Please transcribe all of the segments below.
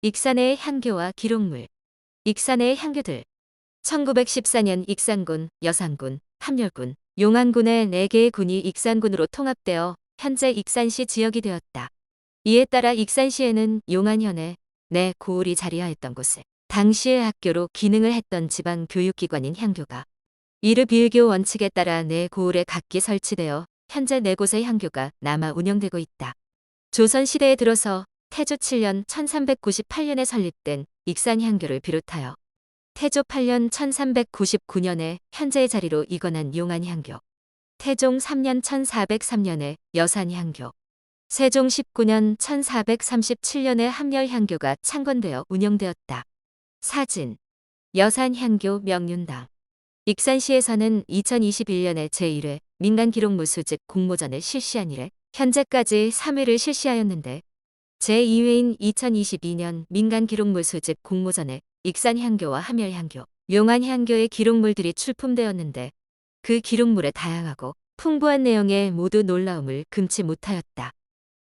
익산의 향교와 기록물. 익산의 향교들. 1914년 익산군, 여산군, 함열군, 용안군의 4개의 군이 익산군으로 통합되어 현재 익산시 지역이 되었다. 이에 따라 익산시에는 용안현에 내 고을이 자리하였던 곳에 당시의 학교로 기능을 했던 지방 교육기관인 향교가 이르 비을교 원칙에 따라 내 고을에 각기 설치되어 현재 4곳의 향교가 남아 운영되고 있다. 조선시대에 들어서 태조 7년 1398년에 설립된 익산향교를 비롯하여 태조 8년 1399년에 현재의 자리로 이관한 용안향교, 태종 3년 1403년에 여산향교, 세종 19년 1437년에 함열향교가 창건되어 운영되었다. 사진, 여산향교 명륜당. 익산시에서는 2021년에 제1회 민간기록물 수집 공모전을 실시한 이래 현재까지 3회를 실시하였는데 제2회인 2022년 민간기록물 수집 공모전에 익산향교와 함열향교, 용안향교의 기록물들이 출품되었는데 그 기록물의 다양하고 풍부한 내용에 모두 놀라움을 금치 못하였다.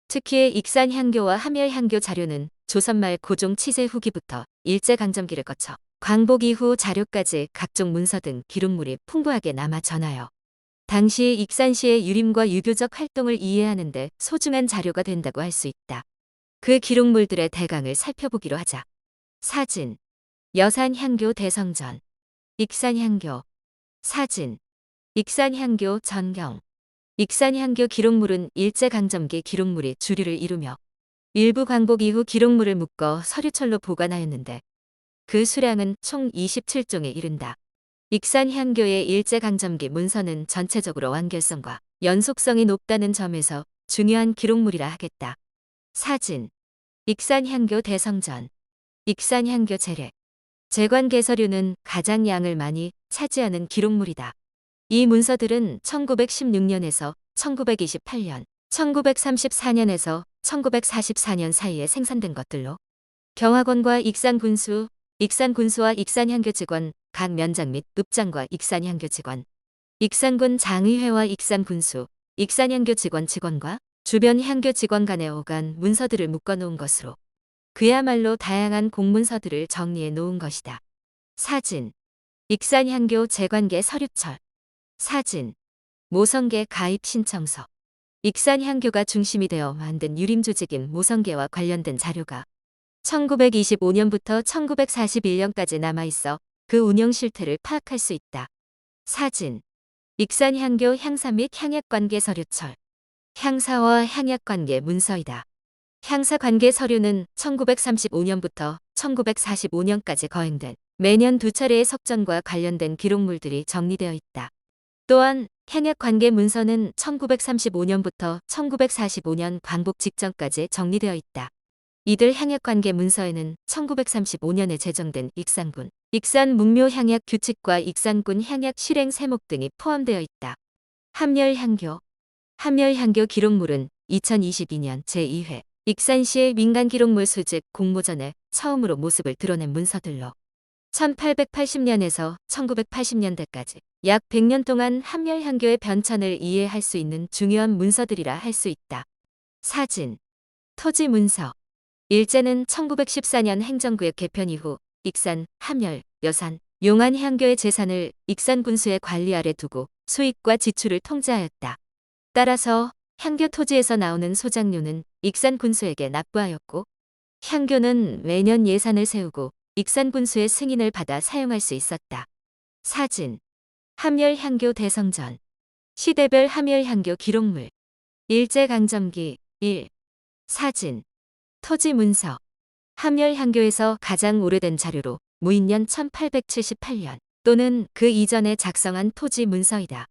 특히 익산향교와 함열향교 자료는 조선말 고종 치세 후기부터 일제강점기를 거쳐 광복 이후 자료까지 각종 문서 등 기록물이 풍부하게 남아 전하여 당시 익산시의 유림과 유교적 활동을 이해하는 데 소중한 자료가 된다고 할 수 있다. 그 기록물들의 대강을 살펴보기로 하자. 사진, 여산향교 대성전, 익산향교, 사진, 익산향교 전경. 익산향교 기록물은 일제강점기 기록물이 주류를 이루며 일부 광복 이후 기록물을 묶어 서류철로 보관하였는데 그 수량은 총 27종에 이른다. 익산향교의 일제강점기 문서는 전체적으로 완결성과 연속성이 높다는 점에서 중요한 기록물이라 하겠다. 사진, 익산향교 대성전, 익산향교 재래. 재관개서류는 가장 양을 많이 차지하는 기록물이다. 이 문서들은 1916년에서 1928년, 1934년에서 1944년 사이에 생산된 것들로 경화권과 익산군수, 익산군수와 익산향교 직원, 각 면장 및 읍장과 익산향교 직원, 익산군 장의회와 익산군수, 익산향교 직원과 주변 향교 직원 간의 오간 문서들을 묶어놓은 것으로 그야말로 다양한 공문서들을 정리해 놓은 것이다. 사진, 익산향교 재관계 서류철. 사진, 모성계 가입 신청서. 익산향교가 중심이 되어 만든 유림조직인 모성계와 관련된 자료가 1925년부터 1941년까지 남아있어 그 운영 실태를 파악할 수 있다. 사진, 익산향교 향사 및 향약관계 서류철. 향사와 향약관계 문서이다. 향사관계 서류는 1935년부터 1945년까지 거행된 매년 2차례의 석전과 관련된 기록물들이 정리되어 있다. 또한 향약관계 문서는 1935년부터 1945년 광복 직전까지 정리되어 있다. 이들 향약관계 문서에는 1935년에 제정된 익산군, 익산문묘 향약 규칙과 익산군 향약 실행 세목 등이 포함되어 있다. 함열향교. 함열향교 기록물은 2022년 제2회 익산시의 민간기록물 수집 공모전에 처음으로 모습을 드러낸 문서들로 1880년에서 1980년대까지 약 100년 동안 함열향교의 변천을 이해할 수 있는 중요한 문서들이라 할 수 있다. 사진, 토지 문서. 일제는 1914년 행정구역 개편 이후 익산, 함열, 여산, 용안향교의 재산을 익산군수의 관리 아래 두고 수익과 지출을 통제하였다. 따라서 향교 토지에서 나오는 소작료는 익산군수에게 납부하였고 향교는 매년 예산을 세우고 익산군수의 승인을 받아 사용할 수 있었다. 사진, 함열향교 대성전. 시대별 함열향교 기록물. 일제강점기 1. 사진, 토지 문서. 함열향교에서 가장 오래된 자료로 무인년 1878년 또는 그 이전에 작성한 토지 문서이다.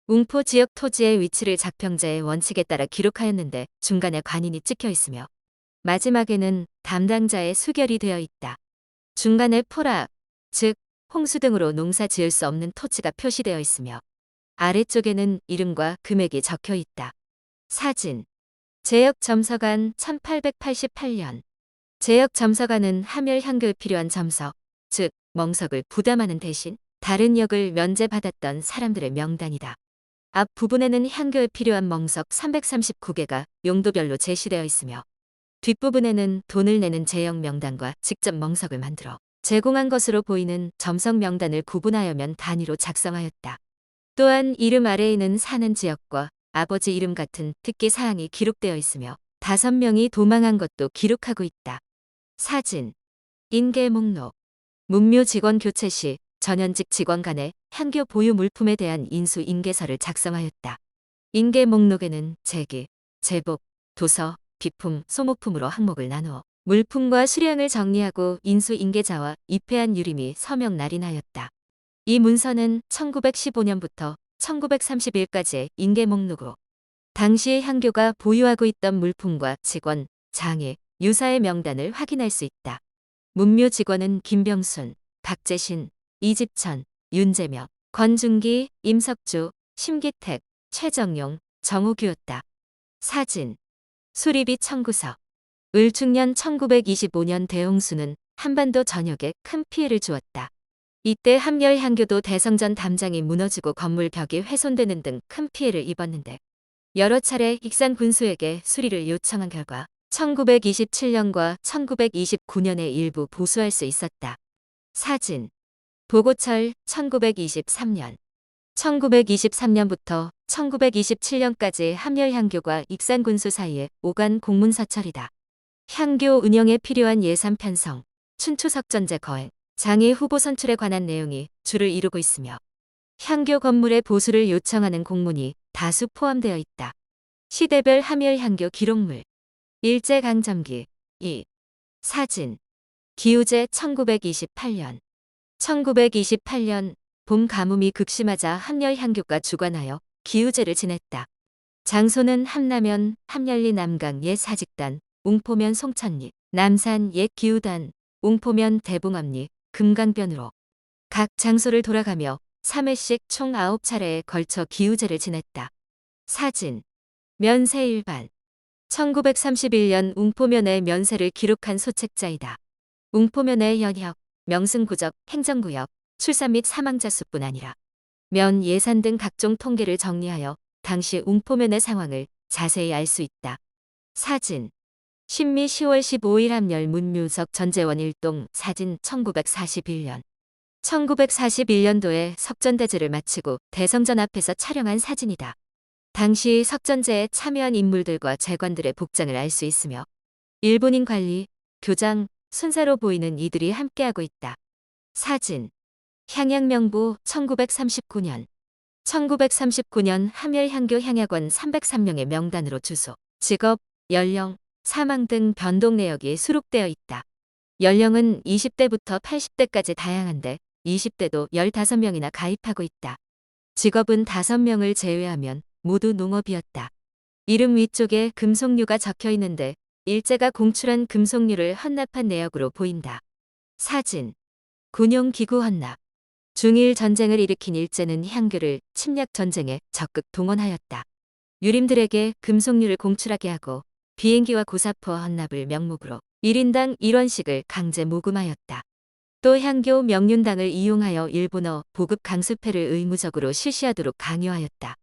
웅포 지역 토지의 위치를 작평자의 원칙에 따라 기록하였는데 중간에 관인이 찍혀 있으며 마지막에는 담당자의 수결이 되어 있다. 중간에 포락, 즉 홍수 등으로 농사 지을 수 없는 토지가 표시되어 있으며 아래쪽에는 이름과 금액이 적혀 있다. 사진, 제역점서관 1888년. 제역점서관은 함열향교에 필요한 점석, 즉 멍석을 부담하는 대신 다른 역을 면제받았던 사람들의 명단이다. 앞 부분에는 향교에 필요한 멍석 339개가 용도별로 제시되어 있으며 뒷부분에는 돈을 내는 제형 명단과 직접 멍석을 만들어 제공한 것으로 보이는 점성 명단을 구분하여면 단위로 작성하였다. 또한 이름 아래에는 사는 지역과 아버지 이름 같은 특기 사항이 기록되어 있으며 5명이 도망한 것도 기록하고 있다. 사진, 인계 목록, 문묘 직원 교체 시 전현직 직원 간의 향교 보유 물품에 대한 인수 인계서를 작성하였다. 인계 목록에는 제기, 제복, 도서, 비품, 소모품으로 항목을 나누어 물품과 수량을 정리하고 인수 인계자와 입회한 유림이 서명 날인하였다. 이 문서는 1915년부터 1931까지의 인계 목록으로 당시의 향교가 보유하고 있던 물품과 직원, 장애, 유사의 명단을 확인할 수 있다. 문묘 직원은 김병순, 박재신, 이집천, 윤재명, 권준기, 임석주, 심기택, 최정용, 정우규였다. 사진, 수리비 청구서. 을충년 1925년 대홍수는 한반도 전역에 큰 피해를 주었다. 이때 함열향교도 대성전 담장이 무너지고 건물 벽이 훼손되는 등 큰 피해를 입었는데 여러 차례 익산 군수에게 수리를 요청한 결과 1927년과 1929년에 일부 보수할 수 있었다. 사진, 보고철 1923년. 1923년부터 1927년까지 함열향교과 익산군수 사이에 오간 공문서철이다. 향교 운영에 필요한 예산 편성, 춘추석전제 거행, 장애 후보 선출에 관한 내용이 주를 이루고 있으며 향교 건물의 보수를 요청하는 공문이 다수 포함되어 있다. 시대별 함열향교 기록물, 일제강점기 2. 사진, 기우제 1928년. 1928년 봄 가뭄이 극심하자 함열향교가 주관하여 기우제를 지냈다. 장소는 함남면 함열리 남강 옛 사직단, 웅포면 송천리, 남산 옛 기우단, 웅포면 대붕암리, 금강변으로 각 장소를 돌아가며 3회씩 총 9차례에 걸쳐 기우제를 지냈다. 사진, 면세 일반. 1931년 웅포면의 면세를 기록한 소책자이다. 웅포면의 연혁, 명승구적, 행정구역, 출산 및 사망자 수뿐 아니라 면 예산 등 각종 통계를 정리하여 당시 웅포면의 상황을 자세히 알 수 있다. 사진, 신미 10월 15일 함열 문묘석 전재원 일동 사진 1941년. 1941년도에 석전대제를 마치고 대성전 앞에서 촬영한 사진이다. 당시 석전제에 참여한 인물들과 재관들의 복장을 알 수 있으며 일본인 관리, 교장, 순사로 보이는 이들이 함께하고 있다. 사진, 향약명부 1939년. 1939년 함열향교 향약원 303명의 명단으로 주소, 직업, 연령, 사망 등 변동 내역이 수록되어 있다. 연령은 20대부터 80대까지 다양한데 20대도 15명이나 가입하고 있다. 직업은 5명을 제외하면 모두 농업이었다. 이름 위쪽에 금속류가 적혀 있는데 일제가 공출한 금속류를 헌납한 내역으로 보인다. 사진, 군용기구 헌납. 중일 전쟁을 일으킨 일제는 향교를 침략 전쟁에 적극 동원하였다. 유림들에게 금속류를 공출하게 하고 비행기와 고사포 헌납을 명목으로 1인당 1원씩을 강제 모금하였다. 또 향교 명륜당을 이용하여 일본어 보급 강습회를 의무적으로 실시하도록 강요하였다.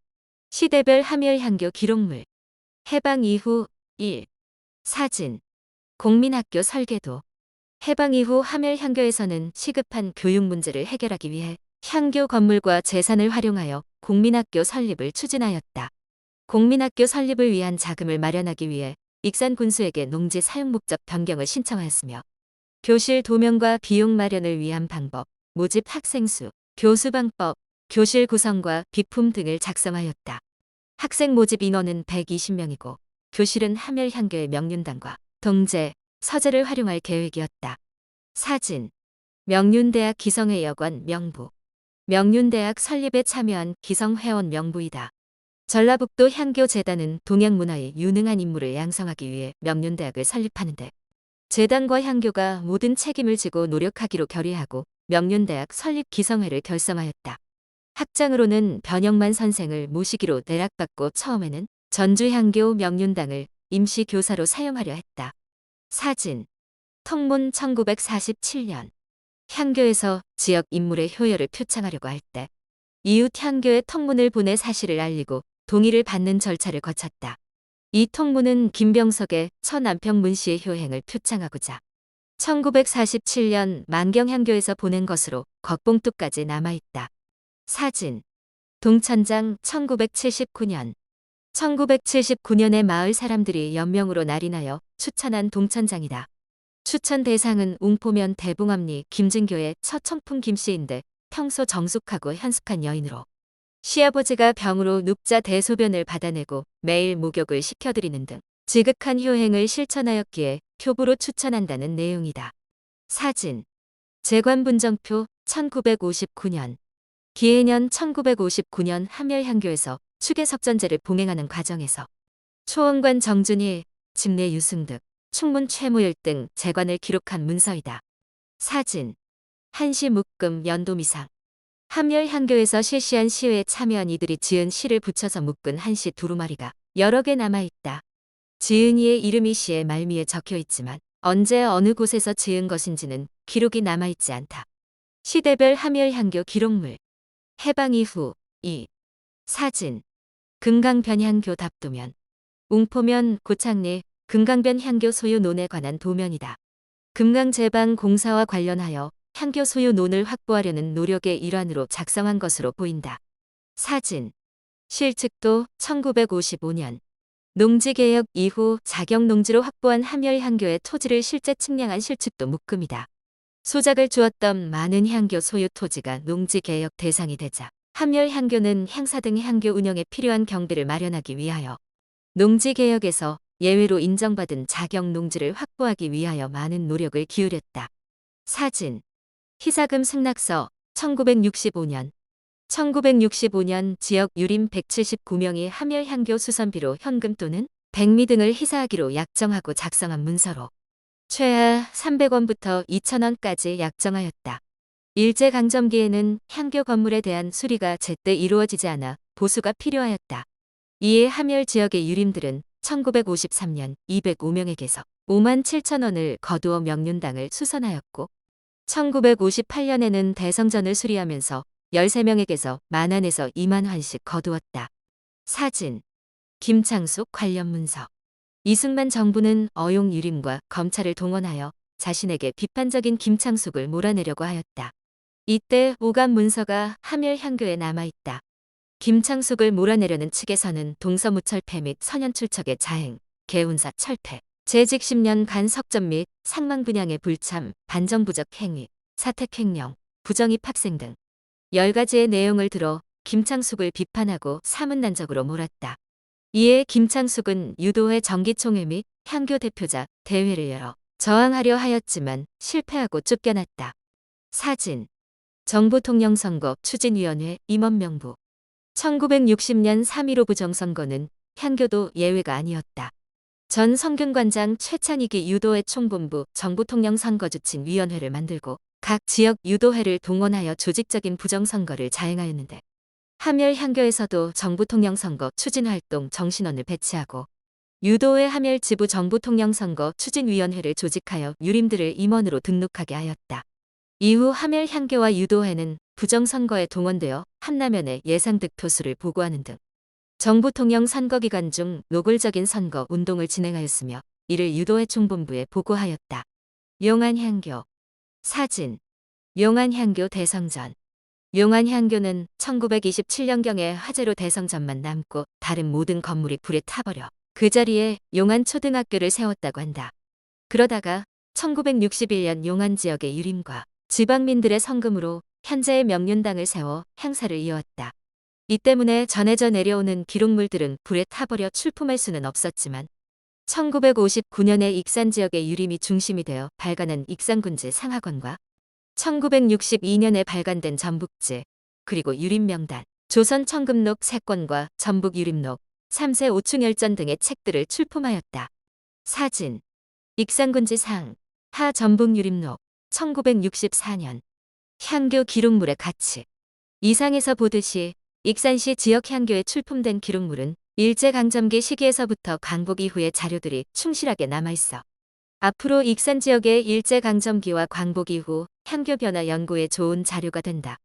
시대별 함열향교 기록물. 해방 이후 1. 사진, 공민학교 설계도. 해방 이후 함열향교에서는 시급한 교육 문제를 해결하기 위해 향교 건물과 재산을 활용하여 공민학교 설립을 추진하였다. 공민학교 설립을 위한 자금을 마련하기 위해 익산 군수에게 농지 사용 목적 변경을 신청하였으며 교실 도면과 비용 마련을 위한 방법, 모집 학생 수, 교수 방법, 교실 구성과 비품 등을 작성하였다. 학생 모집 인원은 120명이고 교실은 함열향교의 명륜당과 동제, 서재를 활용할 계획이었다. 사진, 명륜대학 기성회 여관 명부. 명륜대학 설립에 참여한 기성회원 명부이다. 전라북도 향교재단은 동양문화에 유능한 인물을 양성하기 위해 명륜대학을 설립하는데 재단과 향교가 모든 책임을 지고 노력하기로 결의하고 명륜대학 설립 기성회를 결성하였다. 학장으로는 변영만 선생을 모시기로 내락받고 처음에는 전주향교 명륜당을 임시 교사로 사용하려 했다. 사진, 통문 1947년. 향교에서 지역 인물의 효열을 표창하려고 할 때 이웃 향교에 통문을 보내 사실을 알리고 동의를 받는 절차를 거쳤다. 이 통문은 김병석의 처남평 문씨의 효행을 표창하고자 1947년 만경향교에서 보낸 것으로 겉봉투까지 남아있다. 사진 동천장 1979년 1979년에 마을 사람들이 연명으로 날인하여 추천한 동천장이다. 추천 대상은 웅포면 대붕암리 김진교의 첫 청풍 김씨인데 평소 정숙하고 현숙한 여인으로 시아버지가 병으로 눕자 대소변을 받아내고 매일 목욕을 시켜드리는 등 지극한 효행을 실천하였기에 표부로 추천한다는 내용이다. 사진 재관분정표 1959년 기해년 1959년 함열향교에서 축계석전제를 봉행하는 과정에서 초원관 정준희, 집내 유승득, 충문 최무일 등 재관을 기록한 문서이다. 사진 한시 묶음 연도미상 함열향교에서 실시한 시회에 참여한 이들이 지은 시를 붙여서 묶은 한시 두루마리가 여러 개 남아있다. 지은 이의 이름이 시의 말미에 적혀있지만 언제 어느 곳에서 지은 것인지는 기록이 남아있지 않다. 시대별 함열향교 기록물 해방 이후 2. 사진 금강변향교 답도면 웅포면 고창리 금강변향교 소유 논에 관한 도면이다. 금강제방 공사와 관련하여 향교 소유 논을 확보하려는 노력의 일환으로 작성한 것으로 보인다. 사진 실측도 1955년 농지개혁 이후 자경농지로 확보한 함열향교의 토지를 실제 측량한 실측도 묶음이다. 소작을 주었던 많은 향교 소유 토지가 농지개혁 대상이 되자 함열향교는 향사 등 향교 운영에 필요한 경비를 마련하기 위하여 농지개혁에서 예외로 인정받은 자경농지를 확보하기 위하여 많은 노력을 기울였다. 사진 희사금 승낙서 1965년 1965년 지역 유림 179명이 함열향교 수선비로 현금 또는 백미 등을 희사하기로 약정하고 작성한 문서로 최하 300원부터 2,000원까지 약정하였다. 일제강점기에는 향교 건물에 대한 수리가 제때 이루어지지 않아 보수가 필요하였다. 이에 함열 지역의 유림들은 1953년 205명에게서 57,000원을 거두어 명륜당을 수선하였고 1958년에는 대성전을 수리하면서 13명에게서 10,000원에서 20,000원씩 거두었다. 사진 김창숙 관련 문서 이승만 정부는 어용 유림과 검찰을 동원하여 자신에게 비판적인 김창숙을 몰아내려고 하였다. 이때 오감 문서가 함열향교에 남아있다. 김창숙을 몰아내려는 측에서는 동서무철패 및 선현출척의 자행, 개운사 철패, 재직 10년 간 석전 및 상망분양의 불참, 반정부적 행위, 사택횡령, 부정입 학생 등 10가지의 내용을 들어 김창숙을 비판하고 사문난적으로 몰았다. 이에 김창숙은 유도회 정기총회 및 향교 대표자 대회를 열어 저항하려 하였지만 실패하고 쫓겨났다. 사진 정부통령선거 추진위원회 임원명부 1960년 3.15 부정선거는 향교도 예외가 아니었다. 전 성균관장 최찬익이 유도회 총본부 정부통령선거주친위원회를 만들고 각 지역 유도회를 동원하여 조직적인 부정선거를 자행하였는데 함열향교에서도 정부통령선거 추진활동 정신원을 배치하고 유도회 함열지부 정부통령선거 추진위원회를 조직하여 유림들을 임원으로 등록하게 하였다. 이후 함열향교와 유도회는 부정선거에 동원되어 한라면에 예상득표수를 보고하는 등 정부통령 선거기간 중 노골적인 선거 운동을 진행하였으며 이를 유도회 총본부에 보고하였다. 용안향교 사진 용안향교 대성전 용안향교는 1927년경에 화재로 대성전만 남고 다른 모든 건물이 불에 타버려 그 자리에 용안초등학교를 세웠다고 한다. 그러다가 1961년 용안 지역의 유림과 지방민들의 성금으로 현재의 명륜당을 세워 향사를 이어왔다. 이 때문에 전해져 내려오는 기록물들은 불에 타버려 출품할 수는 없었지만 1959년에 익산 지역의 유림이 중심이 되어 발간한 익산군지 상하권과 1962년에 발간된 전북지 그리고 유림명단, 조선 청금록 3권과 전북 유림록, 3세 오충열전 등의 책들을 출품하였다. 사진 익산군지 상, 하 전북 유림록 1964년 향교 기록물의 가치 이상에서 보듯이 익산시 지역 향교에 출품된 기록물은 일제강점기 시기에서부터 강복 이후의 자료들이 충실하게 남아있어 앞으로 익산 지역의 일제강점기와 광복 이후 향교 변화 연구에 좋은 자료가 된다.